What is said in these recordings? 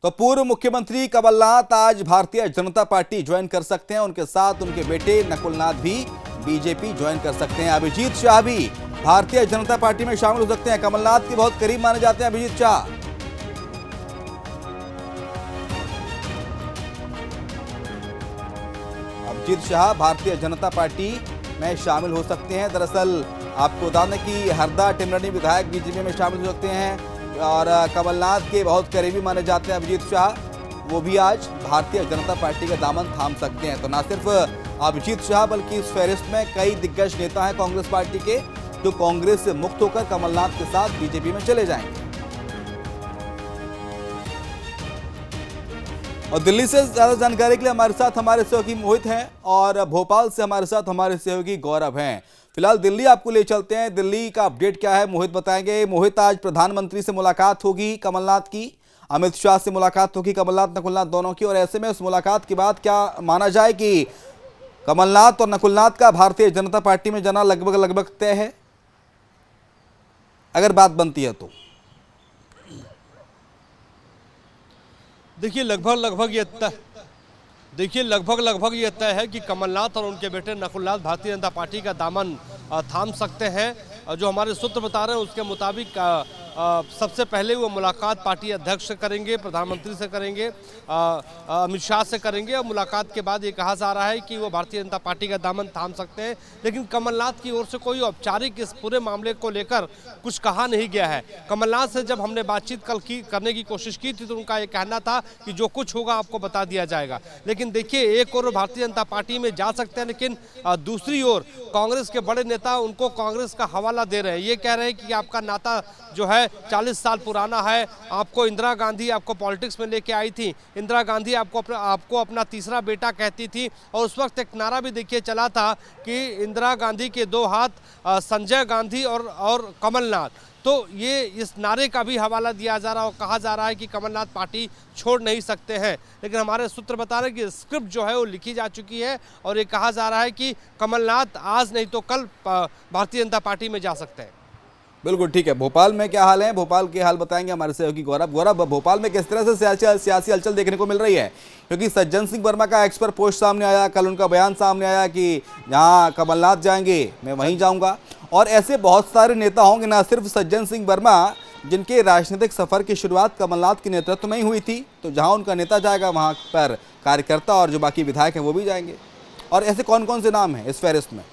तो पूर्व मुख्यमंत्री कमलनाथ आज भारतीय जनता पार्टी ज्वाइन कर सकते हैं। उनके साथ उनके बेटे नकुलनाथ भी बीजेपी ज्वाइन कर सकते हैं। अभिजीत शाह भी भारतीय जनता पार्टी में शामिल हो सकते हैं। कमलनाथ के बहुत करीब माने जाते हैं अभिजीत शाह। अभिजीत शाह भारतीय जनता पार्टी में शामिल हो सकते हैं। दरअसल आपको बता दें कि हरदा टिमरनी विधायक बीजेपी में शामिल हो सकते हैं और कमलनाथ के बहुत करीबी माने जाते हैं अभिजीत शाह। वो भी आज भारतीय जनता पार्टी का दामन थाम सकते हैं। तो न सिर्फ अभिजीत शाह बल्कि इस फहरिस्त में कई दिग्गज नेता हैं कांग्रेस पार्टी के, जो कांग्रेस से मुक्त होकर कमलनाथ के साथ बीजेपी में चले जाएंगे। और दिल्ली से ज्यादा जानकारी के लिए हमारे साथ हमारे सहयोगी मोहित हैं और भोपाल से हमारे साथ हमारे सहयोगी गौरव हैं। फिलहाल दिल्ली आपको ले चलते हैं। दिल्ली का अपडेट क्या है मोहित बताएंगे। मोहित, आज प्रधानमंत्री से मुलाकात होगी कमलनाथ की, अमित शाह से मुलाकात होगी कमलनाथ नकुलनाथ दोनों की, और ऐसे में उस मुलाकात के बाद क्या माना जाए कि कमलनाथ और नकुलनाथ का भारतीय जनता पार्टी में जाना लगभग तय है, अगर बात बनती है तो? देखिए लगभग ये तय है कि कमलनाथ और उनके बेटे नकुलनाथ भारतीय जनता पार्टी का दामन थाम सकते हैं। जो हमारे सूत्र बता रहे हैं उसके मुताबिक सबसे पहले वो मुलाकात पार्टी अध्यक्ष से करेंगे, प्रधानमंत्री से करेंगे, अमित शाह से करेंगे, और मुलाकात के बाद ये कहा जा रहा है कि वो भारतीय जनता पार्टी का दामन थाम सकते हैं। लेकिन कमलनाथ की ओर से कोई औपचारिक इस पूरे मामले को लेकर कुछ कहा नहीं गया है। कमलनाथ से जब हमने बातचीत करने की कोशिश की थी तो उनका ये कहना था कि जो कुछ होगा आपको बता दिया जाएगा। लेकिन देखिए, एक और भारतीय जनता पार्टी में जा सकते हैं, लेकिन दूसरी ओर कांग्रेस के बड़े नेता उनको कांग्रेस का हवाला दे रहे हैं। ये कह रहे हैं कि आपका नाता जो है 40 साल पुराना है। आपको इंदिरा गांधी आपको पॉलिटिक्स में लेके आई थी। इंदिरा गांधी आपको अपना तीसरा बेटा कहती थी, और उस वक्त एक नारा भी देखिए चला था कि इंदिरा गांधी के दो हाथ, संजय गांधी और कमलनाथ। तो ये इस नारे का भी हवाला दिया जा रहा है और कहा जा रहा है कि कमलनाथ पार्टी छोड़ नहीं सकते हैं। लेकिन हमारे सूत्र बता रहे हैं कि स्क्रिप्ट जो है वो लिखी जा चुकी है और ये कहा जा रहा है कि कमलनाथ आज नहीं तो कल भारतीय जनता पार्टी में जा सकते हैं। बिल्कुल ठीक है। भोपाल में क्या हाल है, भोपाल के हाल बताएंगे हमारे सहयोगी गौरव। भोपाल में किस तरह से सियासी हलचल देखने को मिल रही है? क्योंकि सज्जन सिंह वर्मा का एक्सपर्ट पोस्ट सामने आया, कल उनका बयान सामने आया कि जहां कमलनाथ जाएंगे मैं वहीं जाऊंगा, और ऐसे बहुत सारे नेता होंगे, ना सिर्फ सज्जन सिंह वर्मा, जिनके राजनीतिक सफर की शुरुआत कमलनाथ के नेतृत्व में ही हुई थी। तो जहां उनका नेता जाएगा वहां पर कार्यकर्ता और जो बाकी विधायक हैं वो भी जाएंगे। और ऐसे कौन कौन से नाम हैं इस फहरिस्त में?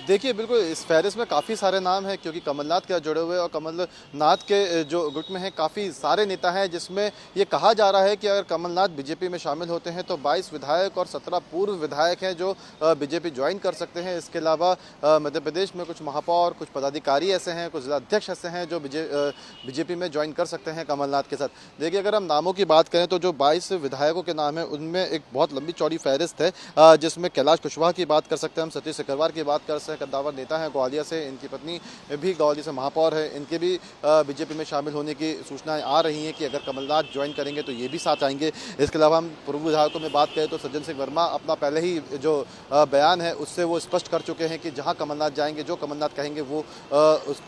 देखिए बिल्कुल इस फहरिस्त में काफ़ी सारे नाम हैं, क्योंकि कमलनाथ के जुड़े हुए और कमलनाथ के जो गुट में हैं काफ़ी सारे नेता हैं, जिसमें ये कहा जा रहा है कि अगर कमलनाथ बीजेपी में शामिल होते हैं तो 22 विधायक और 17 पूर्व विधायक हैं जो बीजेपी ज्वाइन कर सकते हैं। इसके अलावा मध्य प्रदेश में कुछ महापौर, कुछ पदाधिकारी ऐसे हैं, कुछ जिलाध्यक्ष ऐसे हैं जो बीजेपी में ज्वाइन कर सकते हैं कमलनाथ के साथ। देखिए, अगर हम नामों की बात करें तो जो 22 विधायकों के नाम हैं उनमें एक बहुत लंबी चौड़ी फहरिस्त है, जिसमें कैलाश कुशवाहा की बात कर सकते हैं, हम सतीश सिकरवार की बात कर सकते हैं, कद्दावर नेता हैं ग्वालियर से, इनकी पत्नी भी ग्वालियर से महापौर है, इनके भी बीजेपी में शामिल होने की सूचनाएं आ रही हैं कि अगर कमलनाथ ज्वाइन करेंगे तो ये भी साथ आएंगे। इसके अलावा हम पूर्व विधायकों में बात करें तो सज्जन सिंह वर्मा अपना पहले ही जो बयान है उससे वो स्पष्ट कर चुके हैं कि जहां कमलनाथ जाएंगे, जो कमलनाथ कहेंगे वो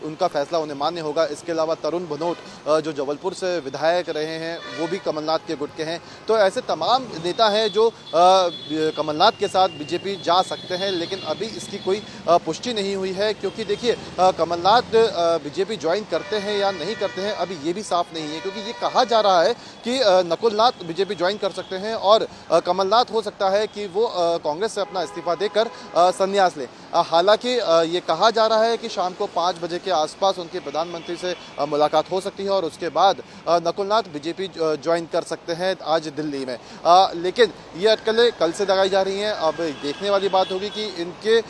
उनका फैसला उन्हें मान्य होगा। इसके अलावा तरुण भनोट जो जबलपुर से विधायक रहे हैं वो भी कमलनाथ के गुट के हैं। तो ऐसे तमाम नेता हैं जो कमलनाथ के साथ बीजेपी जा सकते हैं, लेकिन अभी इसकी कोई पुष्टि नहीं हुई है, क्योंकि देखिए कमलनाथ बीजेपी ज्वाइन करते हैं या नहीं करते हैं अभी ये भी साफ नहीं है, क्योंकि ये कहा जा रहा है कि नकुलनाथ बीजेपी ज्वाइन कर सकते हैं और कमलनाथ हो सकता है कि वो कांग्रेस से अपना इस्तीफा देकर संन्यास ले। हालांकि ये कहा जा रहा है कि शाम को 5 बजे के आसपास उनकी प्रधानमंत्री से मुलाकात हो सकती है और उसके बाद नकुलनाथ बीजेपी ज्वाइन कर सकते हैं आज दिल्ली में। लेकिन ये अटकलें कल से लगाई जा रही हैं। अब देखने वाली बात होगी कि इनके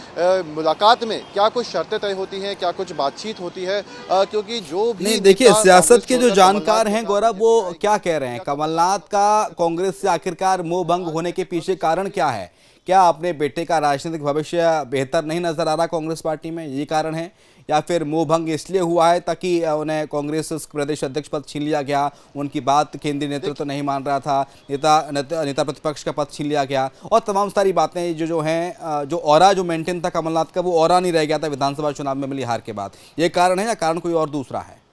मुलाकात में क्या कुछ शर्तें तय होती हैं, क्या कुछ बातचीत होती है, क्योंकि जो भी नहीं, देखिए सियासत के जो जानकार हैं गौरव, वो क्या कह रहे हैं, कमलनाथ का कांग्रेस से आखिरकार मोह भंग होने के पीछे कारण क्या है? क्या अपने बेटे का राजनीतिक भविष्य बेहतर नहीं नजर आ रहा कांग्रेस पार्टी में, ये कारण है? या फिर मोहभंग इसलिए हुआ है ताकि उन्हें कांग्रेस प्रदेश अध्यक्ष पद छीन लिया गया, उनकी बात केंद्रीय नेतृत्व नहीं मान रहा था, नेता प्रतिपक्ष का पद छीन लिया गया, और तमाम सारी बातें जो हैं, जो ऑरा जो मेंटेन था कमलनाथ का, वो ऑरा नहीं रह गया था विधानसभा चुनाव में मिली हार के बाद। ये कारण है या कारण कोई और दूसरा है?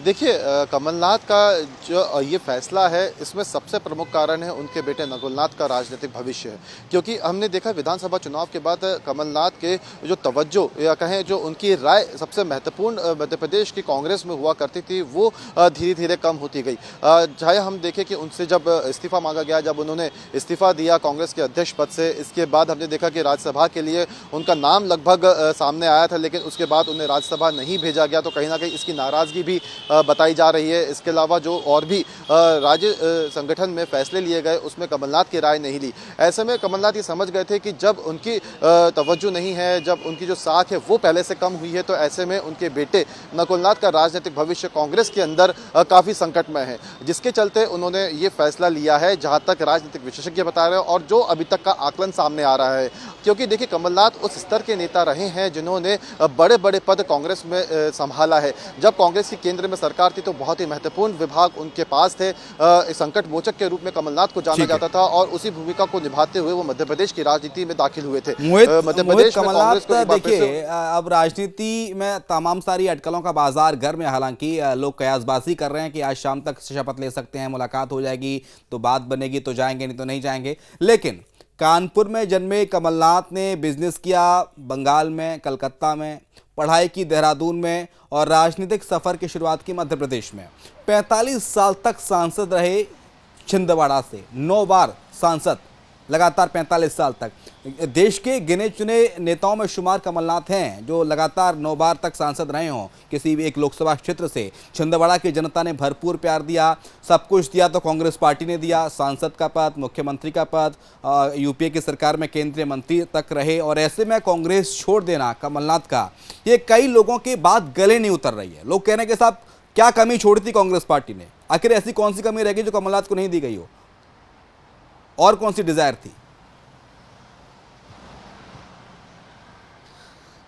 देखिए कमलनाथ का जो ये फैसला है, इसमें सबसे प्रमुख कारण है उनके बेटे नकुलनाथ का राजनीतिक भविष्य है। क्योंकि हमने देखा विधानसभा चुनाव के बाद कमलनाथ के जो तवज्जो या कहें जो उनकी राय सबसे महत्वपूर्ण मध्य प्रदेश की कांग्रेस में हुआ करती थी, वो धीरे धीरे कम होती गई। चाहे हम देखें कि उनसे जब इस्तीफा मांगा गया, जब उन्होंने इस्तीफा दिया कांग्रेस के अध्यक्ष पद से, इसके बाद हमने देखा कि राज्यसभा के लिए उनका नाम लगभग सामने आया था, लेकिन उसके बाद उन्हें राज्यसभा नहीं भेजा गया। तो कहीं ना कहीं इसकी नाराज़गी भी बताई जा रही है। इसके अलावा जो और भी राज्य संगठन में फैसले लिए गए, उसमें कमलनाथ की राय नहीं ली। ऐसे में कमलनाथ ये समझ गए थे कि जब उनकी तवज्जो नहीं है, जब उनकी जो साख है वो पहले से कम हुई है, तो ऐसे में उनके बेटे नकुलनाथ का राजनीतिक भविष्य कांग्रेस के अंदर काफ़ी संकटमय है, जिसके चलते उन्होंने ये फैसला लिया है, जहाँ तक राजनीतिक विशेषज्ञ बता रहे हैं और जो अभी तक का आकलन सामने आ रहा है। क्योंकि देखिए कमलनाथ उस स्तर के नेता रहे हैं जिन्होंने बड़े बड़े पद कांग्रेस में संभाला है। जब कांग्रेस की केंद्र में सरकार थी तो बहुत ही महत्वपूर्ण विभाग उनके पास थे। संकट मोचक के रूप में कमलनाथ को जाना जाता था और उसी भूमिका को निभाते हुए वो मध्य प्रदेश की राजनीति में दाखिल हुए थे। मध्य प्रदेश में कांग्रेस को देखिए, अब राजनीति में तमाम सारी अटकलों का बाजार गर्म है। हालांकि लोग कयासबाजी कर रहे हैं कि आज शाम तक शपथ ले सकते हैं, मुलाकात हो जाएगी तो बात बनेगी तो जाएंगे, नहीं तो नहीं जाएंगे। लेकिन कानपुर में जन्मे कमलनाथ ने बिजनेस किया बंगाल में, कलकत्ता में, पढ़ाई की देहरादून में और राजनीतिक सफर की शुरुआत की मध्य प्रदेश में। 45 साल तक सांसद रहे छिंदवाड़ा से, 9 बार सांसद लगातार 45 साल तक। देश के गिने चुने नेताओं में शुमार कमलनाथ हैं जो लगातार 9 बार तक सांसद रहे हों किसी भी एक लोकसभा क्षेत्र से। छिंदवाड़ा की जनता ने भरपूर प्यार दिया, सब कुछ दिया तो कांग्रेस पार्टी ने दिया, सांसद का पद, मुख्यमंत्री का पद, यूपीए की सरकार में केंद्रीय मंत्री तक रहे। और ऐसे में कांग्रेस छोड़ देना कमलनाथ का, ये कई लोगों की बात गले नहीं उतर रही है। लोग कह रहे हैं कि साहब क्या कमी छोड़ी थी कांग्रेस पार्टी ने, आखिर ऐसी कौन सी कमी रह गई जो कमलनाथ को नहीं दी गई हो, और कौन सी डिजायर थी?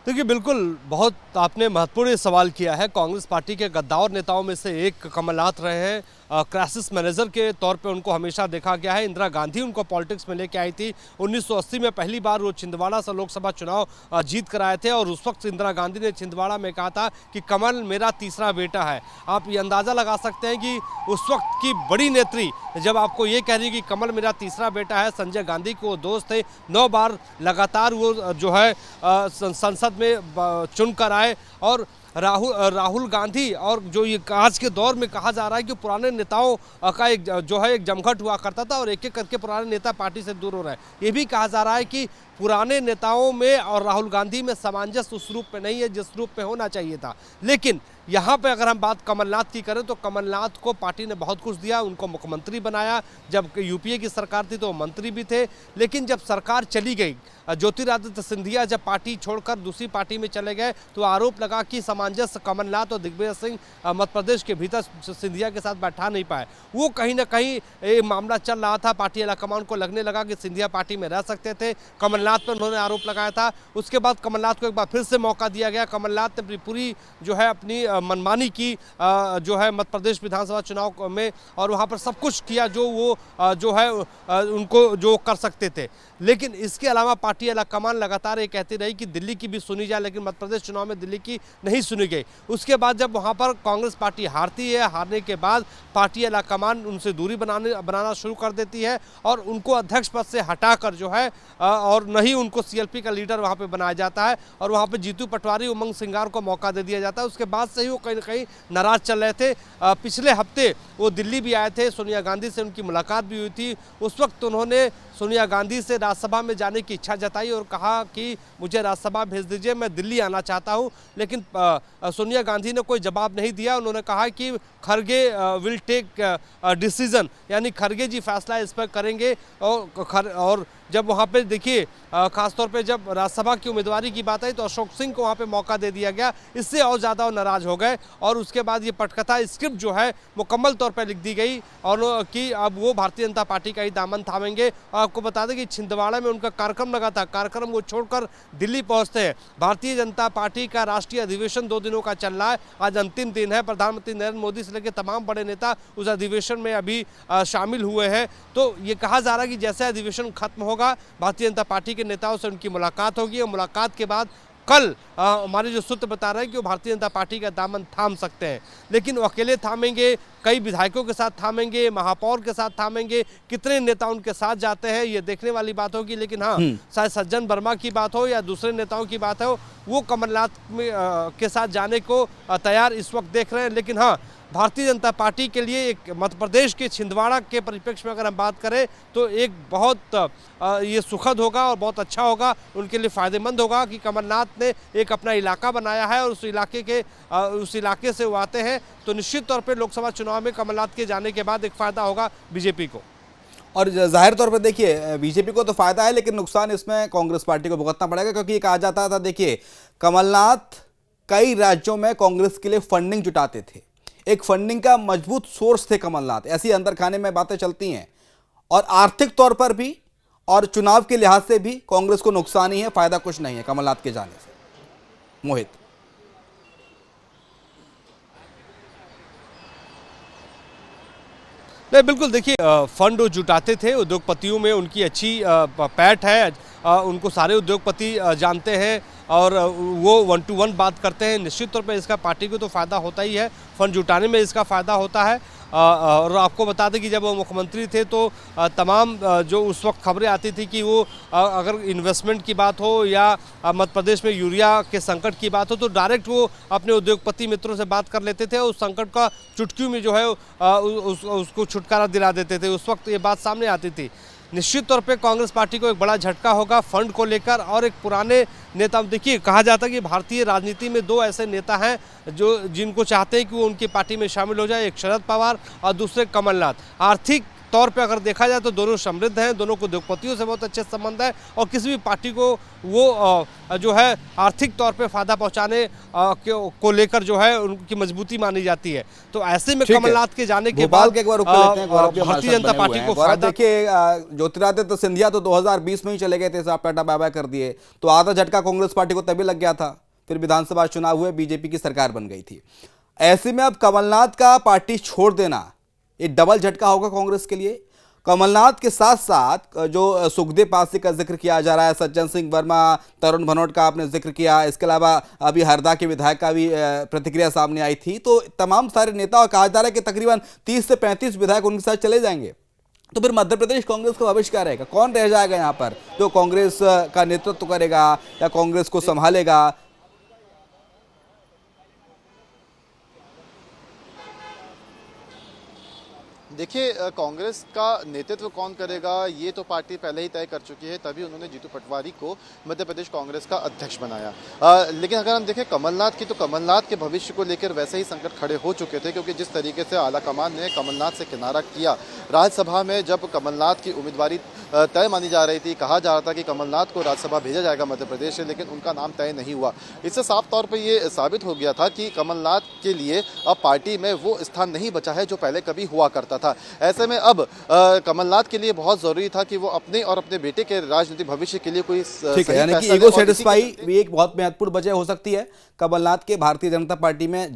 देखिए बिल्कुल बहुत आपने महत्वपूर्ण सवाल किया है। कांग्रेस पार्टी के गद्दार नेताओं में से एक कमलनाथ रहे हैं। क्राइसिस मैनेजर के तौर पे उनको हमेशा देखा गया है। इंदिरा गांधी उनको पॉलिटिक्स में लेके आई थी। 1980 में पहली बार वो छिंदवाड़ा से लोकसभा चुनाव जीत कर आए थे और उस वक्त इंदिरा गांधी ने छिंदवाड़ा में कहा था कि कमल मेरा तीसरा बेटा है। आप ये अंदाज़ा लगा सकते हैं कि उस वक्त की बड़ी नेत्री जब आपको ये कह रही कि कमल मेरा तीसरा बेटा है। संजय गांधी को वो दोस्त थे, 9 बार लगातार वो जो है संसद में चुन कर आए। और राहुल गांधी और जो ये आज के दौर में कहा जा रहा है कि पुराने नेताओं का एक जो है एक जमघट हुआ करता था और एक एक करके पुराने नेता पार्टी से दूर हो रहे हैं। ये भी कहा जा रहा है कि पुराने नेताओं में और राहुल गांधी में सामंजस्य उस रूप में नहीं है जिस रूप में होना चाहिए था। लेकिन यहाँ पे अगर हम बात कमलनाथ की करें तो कमलनाथ को पार्टी ने बहुत कुछ दिया, उनको मुख्यमंत्री बनाया। जब यूपीए की सरकार थी तो वो मंत्री भी थे, लेकिन जब सरकार चली गई, ज्योतिरादित्य सिंधिया जब पार्टी छोड़कर दूसरी पार्टी में चले गए तो आरोप लगा कि सामंजस्य कमलनाथ और दिग्विजय सिंह मध्य प्रदेश के भीतर सिंधिया के साथ बैठा नहीं पाए। वो कहीं ना कहीं ये मामला चल रहा था, पार्टी आलाकमान को लगने लगा कि सिंधिया पार्टी में रह सकते थे। कमलनाथ पर उन्होंने आरोप लगाया था। उसके बाद कमलनाथ को एक बार फिर से मौका दिया गया। कमलनाथ ने पूरी जो है अपनी मनमानी की जो है मध्य प्रदेश विधानसभा चुनाव में, और वहाँ पर सब कुछ किया जो वो जो है उनको जो कर सकते थे। लेकिन इसके अलावा पार्टी आलाकमान लगातार ये कहती रही कि दिल्ली की भी सुनी जाए, लेकिन मध्य प्रदेश चुनाव में दिल्ली की नहीं सुनी गई। उसके बाद जब वहाँ पर कांग्रेस पार्टी हारती है, हारने के बाद पार्टी आलाकमान उनसे दूरी बनाना शुरू कर देती है और उनको अध्यक्ष पद से हटाकर जो है और नहीं उनको सीएलपी का लीडर वहाँ पे बनाया जाता है और वहाँ पे जीतू पटवारी, उमंग सिंगार को मौका दे दिया जाता है। उसके बाद से ही वो कहीं ना कहीं नाराज चल रहे थे। पिछले हफ्ते वो दिल्ली भी आए थे, सोनिया गांधी से उनकी मुलाकात भी हुई थी। उस वक्त उन्होंने सोनिया गांधी से राज्यसभा में जाने की इच्छा जताई और कहा कि मुझे राज्यसभा भेज दीजिए, मैं दिल्ली आना चाहता हूं। लेकिन सोनिया गांधी ने कोई जवाब नहीं दिया। उन्होंने कहा कि खरगे विल टेक डिसीजन, यानी खरगे जी फैसला इस पर करेंगे। और जब वहाँ पे देखिए खासतौर पे जब राज्यसभा की उम्मीदवारी की बात आई तो अशोक सिंह को वहाँ पे मौका दे दिया गया, इससे और ज़्यादा वो नाराज़ हो गए। और उसके बाद ये पटकथा स्क्रिप्ट जो है मुकम्मल तौर पर लिख दी गई और कि अब वो भारतीय जनता पार्टी का ही दामन थामेंगे। और आपको बता दें कि छिंदवाड़ा में उनका कार्यक्रम लगा था, कार्यक्रम वो छोड़कर दिल्ली पहुँचते हैं। भारतीय जनता पार्टी का राष्ट्रीय अधिवेशन 2 दिनों का चल रहा है, आज अंतिम दिन है। प्रधानमंत्री नरेंद्र मोदी से लेकर तमाम बड़े नेता उस अधिवेशन में अभी शामिल हुए हैं। तो ये कहा जा रहा है कि जैसे अधिवेशन खत्म होगा भारतीय जनता पार्टी के नेताओं से उनकी मुलाकात होगी और मुलाकात के बाद कल हमारे जो सूत्र बता रहे हैं कि वो भारतीय जनता पार्टी का दामन थाम सकते हैं। लेकिन वो अकेले थामेंगे, कई विधायकों के साथ थामेंगे, महापौर के साथ थामेंगे, कितने नेता उनके साथ जाते हैं ये देखने वाली बात होगी। लेकिन हाँ, शायद सज्जन वर्मा की बात हो या दूसरे नेताओं की बात हो, वो कमलनाथ के साथ जाने को तैयार इस वक्त देख रहे हैं। लेकिन हाँ, भारतीय जनता पार्टी के लिए एक मध्य प्रदेश के छिंदवाड़ा के परिप्रेक्ष्य में अगर हम बात करें तो एक बहुत ये सुखद होगा और बहुत अच्छा होगा, उनके लिए फ़ायदेमंद होगा कि कमलनाथ ने एक अपना इलाका बनाया है और उस इलाके से वो आते हैं। तो निश्चित तौर पे लोकसभा चुनाव में कमलनाथ के जाने के बाद एक फ़ायदा होगा बीजेपी को। और जाहिर तौर पर देखिए बीजेपी को तो फायदा है, लेकिन नुकसान इसमें कांग्रेस पार्टी को भुगतना पड़ेगा, क्योंकि ये कहा जाता था, देखिए कमलनाथ कई राज्यों में कांग्रेस के लिए फंडिंग जुटाते थे, एक फंडिंग का मजबूत सोर्स थे कमलनाथ। ऐसी अंदर खाने में बातें चलती हैं और आर्थिक तौर पर भी और चुनाव के लिहाज से भी कांग्रेस को नुकसान ही है, फायदा कुछ नहीं है कमलनाथ के जाने से। मोहित, नहीं बिल्कुल, देखिए फंड वो जुटाते थे, उद्योगपतियों में उनकी अच्छी पैठ है, उनको सारे उद्योगपति जानते हैं और वो 1 to 1 बात करते हैं। निश्चित तौर पे इसका पार्टी को तो फ़ायदा होता ही है, फंड जुटाने में इसका फ़ायदा होता है। और आपको बता दें कि जब वो मुख्यमंत्री थे तो तमाम जो उस वक्त खबरें आती थी कि वो अगर इन्वेस्टमेंट की बात हो या मध्य प्रदेश में यूरिया के संकट की बात हो तो डायरेक्ट वो अपने उद्योगपति मित्रों से बात कर लेते थे और उस संकट का चुटकियों में जो है उसको छुटकारा दिला देते थे। उस वक्त ये बात सामने आती थी। निश्चित तौर पे कांग्रेस पार्टी को एक बड़ा झटका होगा फंड को लेकर। और एक पुराने नेता, देखिए कहा जाता है कि भारतीय राजनीति में 2 ऐसे नेता हैं जो जिनको चाहते हैं कि वो उनकी पार्टी में शामिल हो जाए, एक शरद पवार और दूसरे कमलनाथ। आर्थिक तौर पे अगर देखा जाए तो दोनों समृद्ध हैं, दोनों को उद्योगपतियों से बहुत अच्छे संबंध है और किसी भी पार्टी को वो जो है आर्थिक तौर पे फायदा पहुंचाने को लेकर जो है उनकी मजबूती मानी जाती है। तो ऐसे में कमलनाथ के जाने के बाद एक बार रुक लेते हैं, भारतीय जनता पार्टी को फायदा। देखिए ज्योतिरादित्य सिंधिया तो 2020 में ही चले गए थे, साहब टाटा बाय बाय कर दिए, तो आधा झटका कांग्रेस पार्टी को तभी लग गया था। फिर विधानसभा चुनाव हुए, बीजेपी की सरकार बन गई थी। ऐसे में अब कमलनाथ का पार्टी छोड़ देना ये डबल झटका होगा कांग्रेस के लिए। कमलनाथ के साथ साथ जो सुखदेव पासी का जिक्र किया जा रहा है, सज्जन सिंह वर्मा, तरुण भनोट का आपने जिक्र किया, इसके अलावा अभी हरदा के विधायक का भी प्रतिक्रिया सामने आई थी। तो तमाम सारे नेता, और कहा जा रहा है कि तकरीबन 30 से 35 विधायक उनके साथ चले जाएंगे। तो फिर मध्य प्रदेश कांग्रेस का भविष्य क्या रहेगा? कौन रह जाएगा यहाँ पर जो कांग्रेस का नेतृत्व करेगा या कांग्रेस को संभालेगा? देखिए कांग्रेस का नेतृत्व कौन करेगा ये तो पार्टी पहले ही तय कर चुकी है, तभी उन्होंने जीतू पटवारी को मध्य प्रदेश कांग्रेस का अध्यक्ष बनाया। लेकिन अगर हम देखें कमलनाथ की, तो कमलनाथ के भविष्य को लेकर वैसे ही संकट खड़े हो चुके थे, क्योंकि जिस तरीके से आलाकमान ने कमलनाथ से किनारा किया राज्यसभा में, जब कमलनाथ की उम्मीदवारी तय मानी जा रही थी, कहा जा रहा था कि कमलनाथ को राज्यसभा भेजा जाएगा मध्य प्रदेश से, लेकिन उनका नाम तय नहीं हुआ। इससे साफ तौर पर यह साबित हो गया था कि कमलनाथ के लिए अब पार्टी में वो स्थान नहीं बचा है जो पहले कभी हुआ करता था। ऐसे में अब कमलनाथ के लिए बहुत जरूरी था कि वो अपने और अपने बेटे के राजनीतिक भविष्य के लिए कोई ठीक है, यानी कि ईगो सेटिस्फाई भी एक बहुत महत्वपूर्ण वजह हो सकती है कमलनाथ के भारतीय जनता पार्टी में